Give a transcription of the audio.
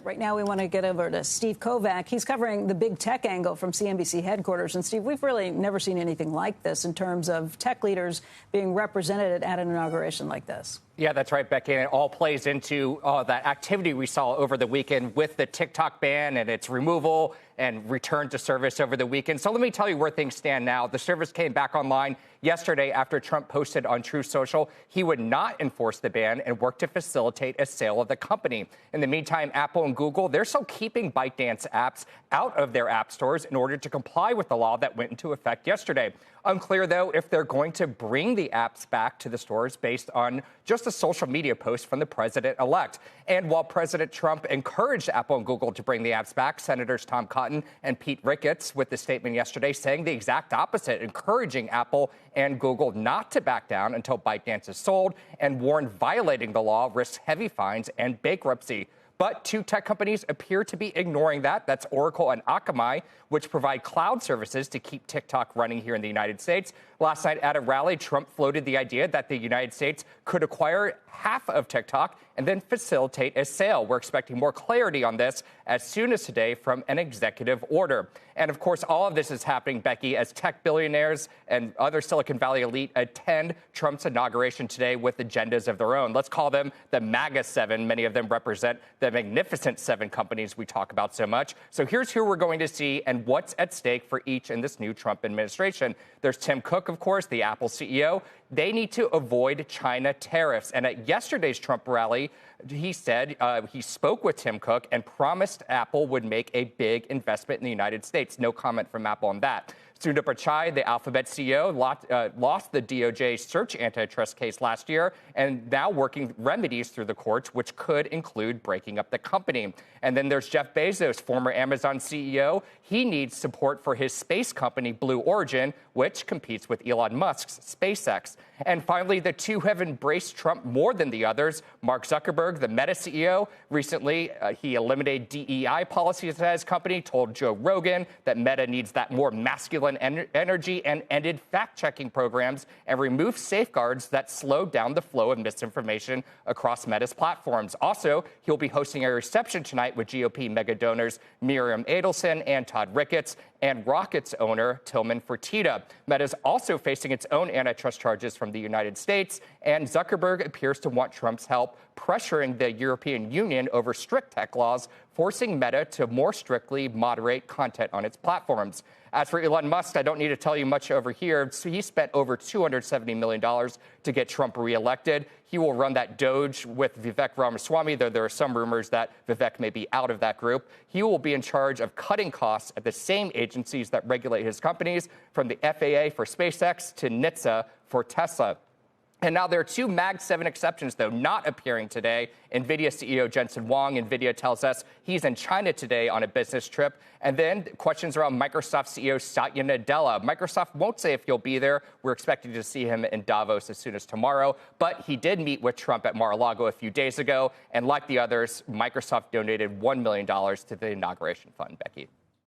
Right now, we want to get over to Steve Kovac. He's covering the big tech angle from CNBC headquarters. And, Steve, we've really never seen anything like this in terms of tech leaders being represented at an inauguration like this. Yeah, that's right, Becky. And it all plays into that activity we saw over the weekend with the TikTok ban and its removal and return to service over the weekend. So let me tell you where things stand now. The service came back online yesterday after Trump posted on Truth Social he would not enforce the ban and work to facilitate a sale of the company. In the meantime, Apple and Google, they're still keeping ByteDance apps out of their app stores in order to comply with the law that went into effect yesterday. Unclear, though, if they're going to bring the apps back to the stores based on just a social media post from the president-elect. And while President Trump encouraged Apple and Google to bring the apps back, Senators Tom Cotton and Pete Ricketts with the statement yesterday saying the exact opposite, encouraging Apple and Google not to back down until ByteDance is sold, and warned violating the law risks heavy fines and bankruptcy. But two tech companies appear to be ignoring that. That's Oracle and Akamai, which provide cloud services to keep TikTok running here in the United States. Last night at a rally, Trump floated the idea that the United States could acquire half of TikTok and then facilitate a sale. We're expecting more clarity on this as soon as today from an executive order. And of course, all of this is happening, Becky, as tech billionaires and other Silicon Valley elite attend Trump's inauguration today with agendas of their own. Let's call them the MAGA 7. Many of them represent the magnificent 7 companies we talk about so much. So here's who we're going to see and what's at stake for each in this new Trump administration. There's Tim Cook, of course, the Apple CEO. They need to avoid China tariffs. And at yesterday's Trump rally, he said he spoke with Tim Cook and promised Apple would make a big investment in the United States. No comment from Apple on that. Sundar Pichai, the Alphabet CEO, lost the DOJ search antitrust case last year and now working remedies through the courts, which could include breaking up the company. And then there's Jeff Bezos, former Amazon CEO. He needs support for his space company, Blue Origin, which competes with Elon Musk's SpaceX. And finally, the two have embraced Trump more than the others. Mark Zuckerberg, the Meta CEO, recently he eliminated DEI policies at his company, told Joe Rogan that Meta needs that more masculine energy, and ended fact-checking programs and removed safeguards that slowed down the flow of misinformation across Meta's platforms. Also, he'll be hosting a reception tonight with GOP mega donors Miriam Adelson and Todd Ricketts and Rocket's owner Tillman Fertitta. Meta's also facing its own antitrust charges from the United States, and Zuckerberg appears to want Trump's help pressuring the European Union over strict tech laws, forcing Meta to more strictly moderate content on its platforms. As for Elon Musk, I don't need to tell you much over here. So he spent over $270 million to get Trump reelected. He will run that Doge with Vivek Ramaswamy, though there are some rumors that Vivek may be out of that group. He will be in charge of cutting costs at the same agencies that regulate his companies, from the FAA for SpaceX to NHTSA for Tesla. And now there are two Mag 7 exceptions, though, not appearing today. NVIDIA CEO Jensen Huang, NVIDIA tells us he's in China today on a business trip. And then questions around Microsoft CEO Satya Nadella. Microsoft won't say if he'll be there. We're expecting to see him in Davos as soon as tomorrow. But he did meet with Trump at Mar-a-Lago a few days ago. And like the others, Microsoft donated $1 million to the inauguration fund, Becky.